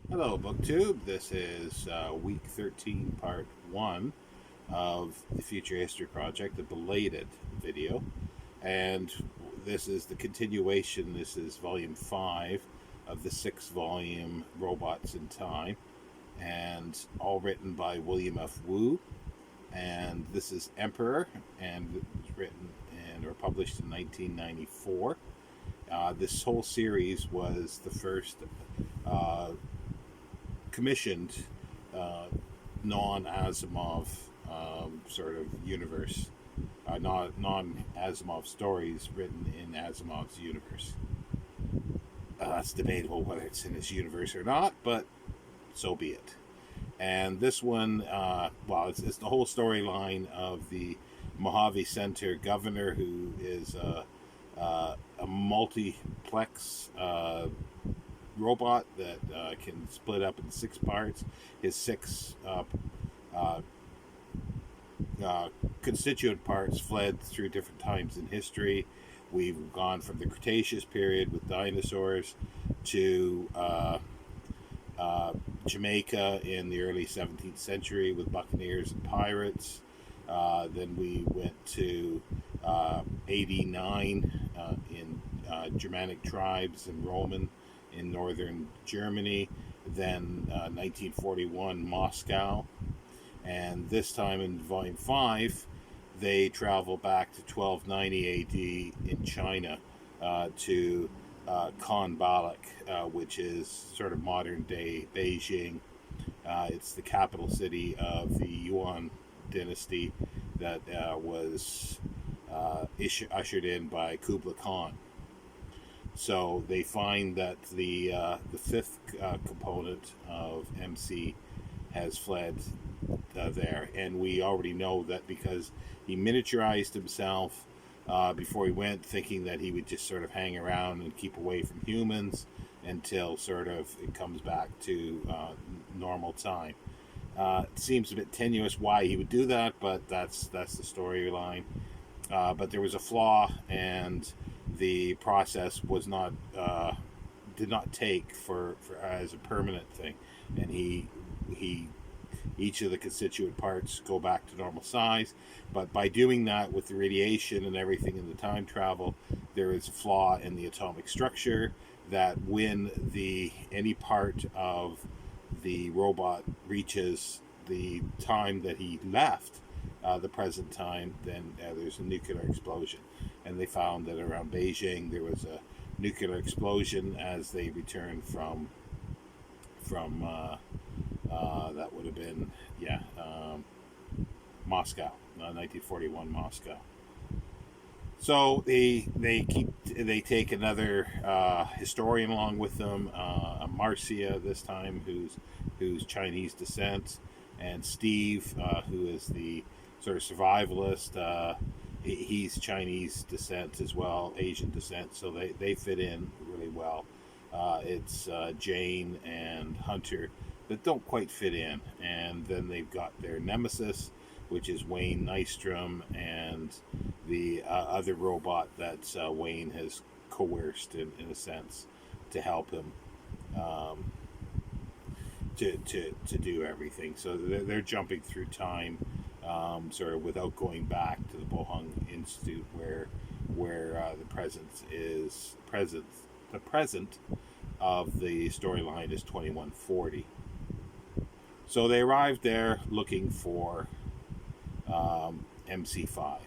Hello, BookTube. This is week 13, part 1 of the Future History Project, the belated video. And this is the continuation. This is volume 5 of the 6-volume Robots in Time, and all written by William F. Wu. And this is Emperor, and it was written and or published in 1994. This whole series was the first uh, commissioned uh, non-Asimov sort of universe, non-Asimov stories written in Asimov's universe. It's debatable whether it's in his universe or not, but so be it. And this one, it's the whole storyline of the Mojave Center governor, who is a multiplex robot that can split up in 6 parts. His 6 uh, constituent parts fled through different times in history. We've gone from the Cretaceous period with dinosaurs to Jamaica in the early 17th century with buccaneers and pirates. Then we went to 89 in Germanic tribes and Roman in northern Germany. Then 1941 Moscow. And this time in Volume 5, they travel back to 1290 AD in China to Khan Balak, which is sort of modern day Beijing. It's the capital city of the Yuan dynasty that was ushered in by Kublai Khan. So they find that the fifth component of MC has fled there, and we already know that because he miniaturized himself before he went, thinking that he would just sort of hang around and keep away from humans until sort of it comes back to normal time. It seems a bit tenuous why he would do that, but that's the storyline. But there was a flaw, and the process was not did not take for as a permanent thing, and he each of the constituent parts go back to normal size. But by doing that with the radiation and everything in the time travel, there is a flaw in the atomic structure that when any part of the robot reaches the time that he left, the present time, then there's a nuclear explosion. And they found that around Beijing there was a nuclear explosion as they returned from that would have been Moscow, 1941 Moscow. So they take another historian along with them, Marcia this time, who's Chinese descent, and Steve, who is the sort of survivalist. He's Chinese descent as well, Asian descent, so they fit in really well. It's Jane and Hunter that don't quite fit in, and then they've got their nemesis, which is Wayne Nystrom, and the other robot that Wayne has coerced in a sense to help him um, to do everything. So they're jumping through time, sort of without going back to the Bohung Institute, where the present of the storyline is 2140. So they arrived there looking for MC5.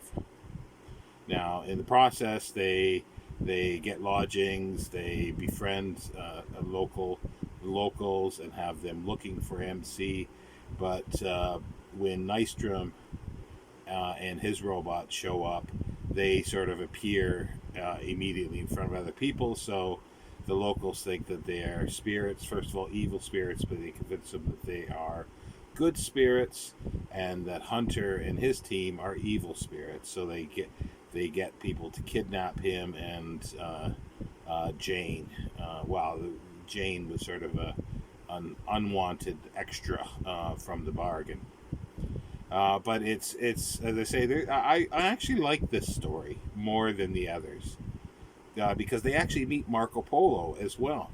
Now, in the process, they get lodgings, they befriend locals and have them looking for MC. But when Nystrom and his robots show up, they sort of appear immediately in front of other people. So the locals think that they are spirits, first of all, evil spirits, but they convince them that they are good spirits, and that Hunter and his team are evil spirits. So they get people to kidnap him and Jane. Jane was sort of an unwanted extra from the bargain. But it's as I say, I actually like this story more than the others because they actually meet Marco Polo as well.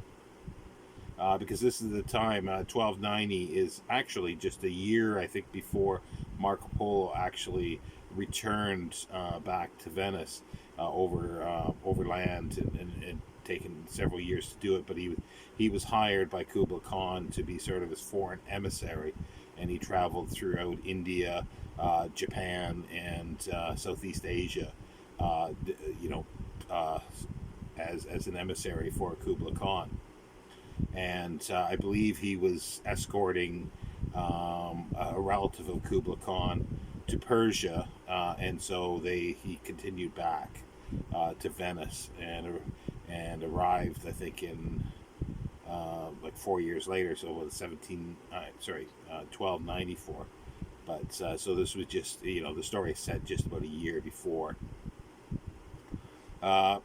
because this is the time. 1290 is actually just a year, I think, before Marco Polo actually returned back to Venice overland, and taken several years to do it. But he was hired by Kublai Khan to be sort of his foreign emissary, and he traveled throughout India, Japan, and Southeast Asia. You know, as an emissary for Kublai Khan, and I believe he was escorting a relative of Kublai Khan to Persia, and so he continued back to Venice, and arrived, I think, in like 4 years later, so it was 1294. But so this was just, the story is set just about a year before.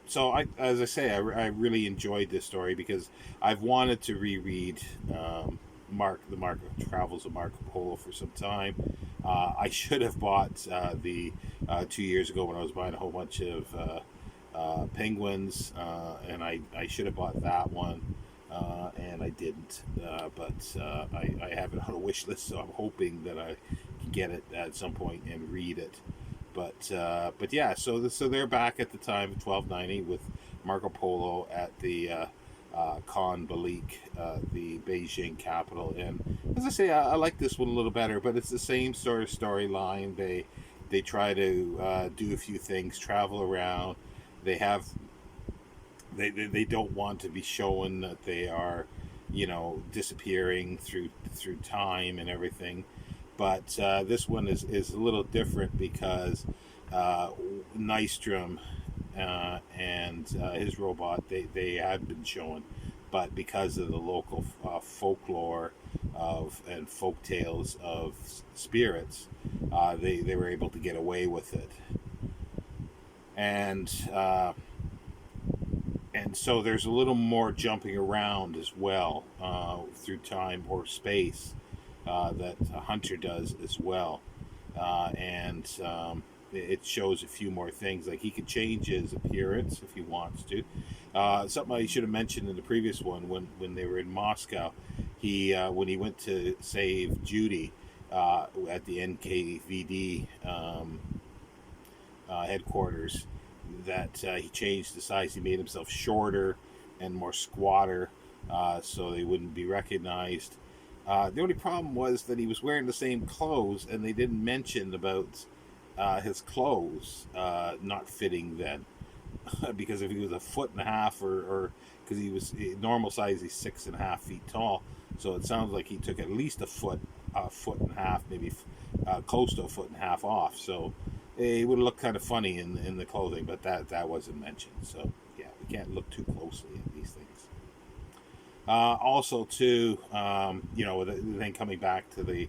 So as I say, I really enjoyed this story because I've wanted to reread the Marco Travels of Marco Polo for some time. I should have bought the 2 years ago when I was buying a whole bunch of penguins, and I should have bought that one, and I didn't. But I have it on a wish list, so I'm hoping that I can get it at some point and read it. But yeah, so they're back at the time of 1290 with Marco Polo at the Khan Balik, the Beijing capital. And as I say, I like this one a little better, but it's the same sort of storyline. They try to do a few things, travel around. They have they don't want to be showing that they are, disappearing through time and everything. But this one is a little different because Nystrom and his robot, they have been shown, but because of the local folklore and folk tales of spirits, they were able to get away with it. And so there's a little more jumping around as well through time or space that Hunter does as well, and it shows a few more things. Like he could change his appearance if he wants to. Something I should have mentioned in the previous one, when they were in Moscow, when he went to save Judy at the NKVD headquarters, that he changed the size. He made himself shorter and more squatter, so they wouldn't be recognized. The only problem was that he was wearing the same clothes, and they didn't mention about his clothes not fitting then. Because if he was a foot and a half, or because he was normal size, he's 6.5 feet tall, so it sounds like he took at least a foot and a half, maybe close to a foot and a half off. So it would look kind of funny in the clothing, but that wasn't mentioned. So yeah, we can't look too closely at these things. Also, too, then coming back to the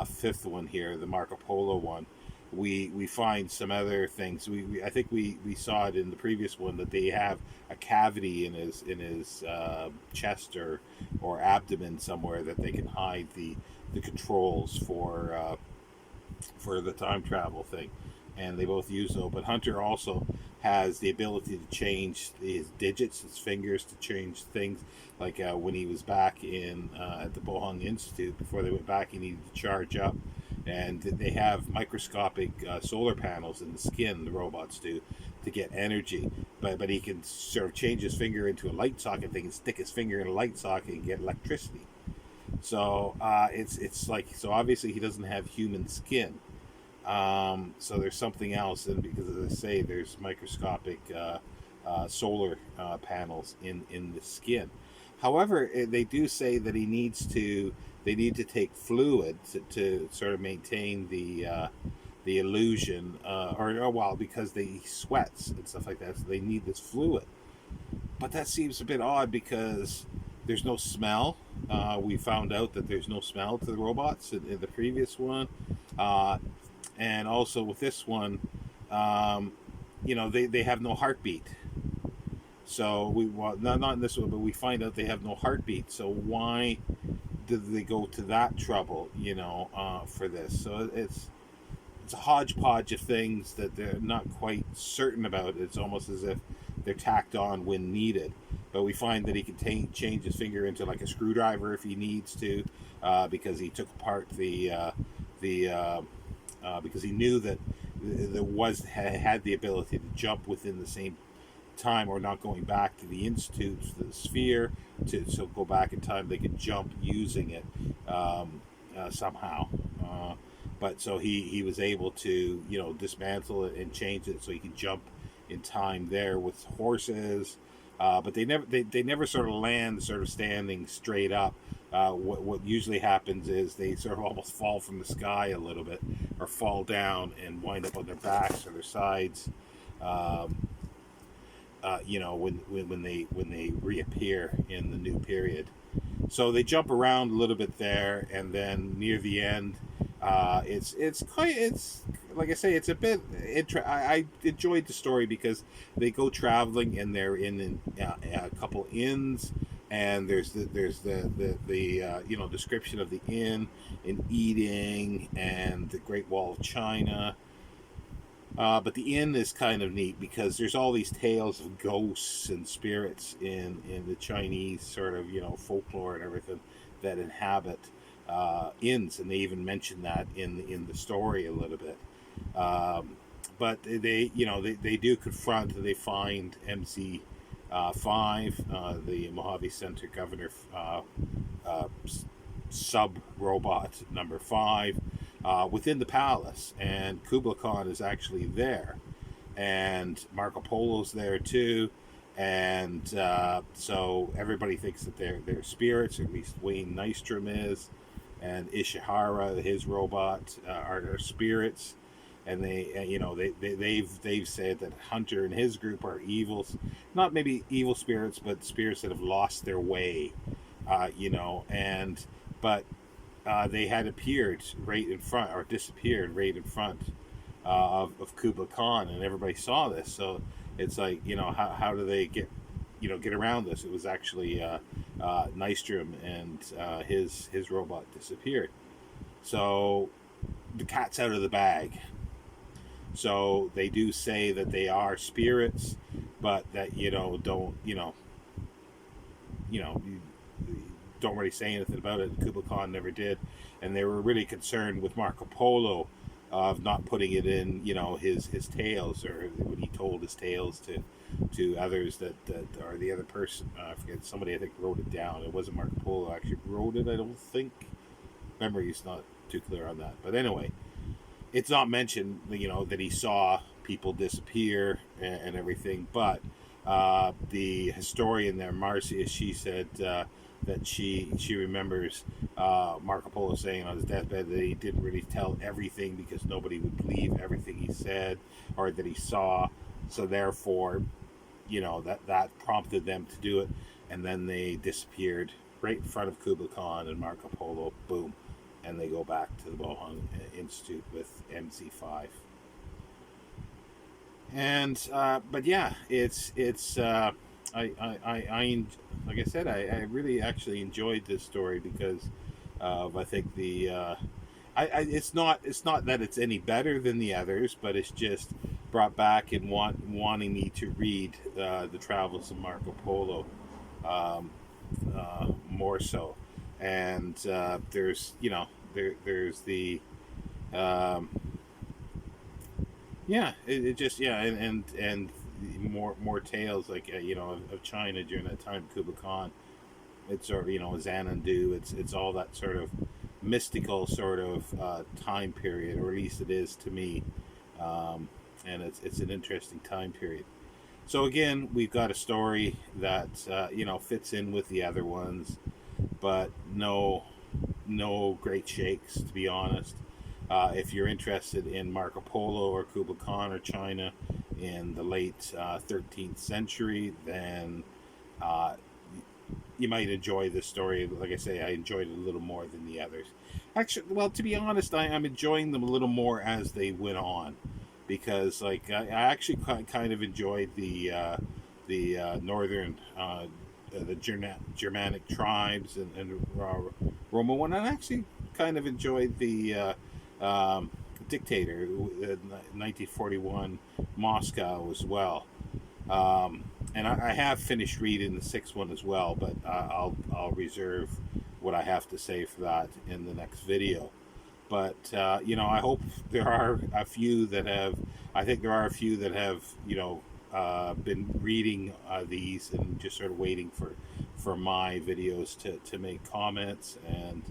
fifth one here, the Marco Polo one, we find some other things. I think we saw it in the previous one that they have a cavity in his chest or abdomen somewhere that they can hide the controls for the time travel thing, and they both use those. But Hunter also has the ability to change his digits, his fingers, to change things. Like when he was back in at the Bohung Institute, before they went back, he needed to charge up, and they have microscopic solar panels in the skin. The robots do, to get energy, but he can sort of change his finger into a light socket. They can stick his finger in a light socket and get electricity. So it's like, so obviously he doesn't have human skin. So there's something else, and because, as I say, there's microscopic solar panels in the skin. However, they do say that they need to take fluid to sort of maintain the illusion, because he sweats and stuff like that, so they need this fluid. But that seems a bit odd because there's no smell. We found out that there's no smell to the robots in the previous one. And also with this one, they have no heartbeat. So not in this one, but we find out they have no heartbeat. So why did they go to that trouble, for this? So it's a hodgepodge of things that they're not quite certain about. It's almost as if they're tacked on when needed. but we find that he can change his finger into like a screwdriver if he needs to, because he took apart the because he knew that had the ability to jump within the same time, or not going back to the institute, to the sphere, to so go back in time. They could jump using it somehow. But so he was able to dismantle it and change it so he could jump in time there with horses. But they never sort of land sort of standing straight up. What usually happens is they sort of almost fall from the sky a little bit, or fall down and wind up on their backs or their sides. When they reappear in the new period. So they jump around a little bit there, and then near the end, it's like I say, it's a bit. I enjoyed the story because they go traveling and they're in a couple inns, and there's the description of the inn and eating and the Great Wall of China. But the inn is kind of neat because there's all these tales of ghosts and spirits in the Chinese sort of folklore and everything that inhabit inns, and they even mention that in the story a little bit. But they do confront. They find MC5, the Mojave Center Governor sub robot number 5. Within the palace, and Kublai Khan is actually there, and Marco Polo's there too, and so everybody thinks that they're spirits, or at least Wayne Nystrom is, and Ishihara, his robot, are spirits, and they've said that Hunter and his group are evils, not maybe evil spirits, but spirits that have lost their way, but. They had appeared right in front, or disappeared right in front of Kublai Khan, and everybody saw this. So it's like, how do they get around this? It was actually Nystrom, and his robot disappeared. So the cat's out of the bag. So they do say that they are spirits, but that don't really say anything about it. Kublai Khan never did, and they were really concerned with Marco Polo of not putting it in, his tales, or when he told his tales to others that or the other person. I forget, somebody I think wrote it down. It wasn't Marco Polo actually wrote it. I don't think. Memory's not too clear on that, but anyway, it's not mentioned, that he saw people disappear and everything. But the historian there, Marcia, she said. That she remembers Marco Polo saying on his deathbed that he didn't really tell everything because nobody would believe everything he said or that he saw. So therefore, that prompted them to do it, and then they disappeared right in front of Kublai Khan and Marco Polo. Boom, and they go back to the Bohong Institute with MC5. And but yeah, it's. I like I said, I really actually enjoyed this story because of, I think, it's not that it's any better than the others, but it's just brought back and wanting me to read the Travels of Marco Polo more so. And there's there's the and more tales like of China during that time, Kublai Khan. It's sort of Xanadu. It's all that sort of mystical sort of time period, or at least it is to me, and it's an interesting time period. So again, we've got a story that fits in with the other ones, but no great shakes, to be honest. If you're interested in Marco Polo or Kublai Khan or China in the late 13th century, then you might enjoy this story. Like I say, I enjoyed it a little more than the others. Actually, well, to be honest, I'm enjoying them a little more as they went on, because I actually kind of enjoyed the northern the Germanic tribes and Roma one. I actually kind of enjoyed the dictator, 1941 Moscow as well. and I have finished reading the sixth one as well, but I'll reserve what I have to say for that in the next video. But I hope there are a few that have. I think there are a few that have been reading these and just sort of waiting for my videos to make comments, and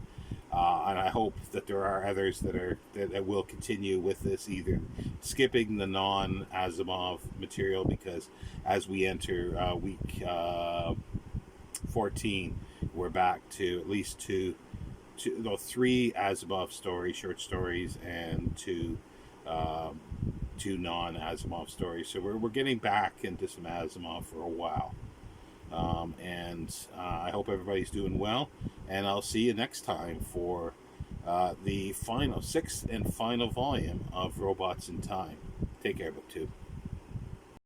I hope that there are others that will continue with this, either skipping the non-Asimov material, because as we enter week 14, we're back to at least three Asimov stories, short stories, and two non-Asimov stories. So we're getting back into some Asimov for a while. And I hope everybody's doing well, and I'll see you next time for the sixth and final volume of Robots in Time. Take care, BookTube.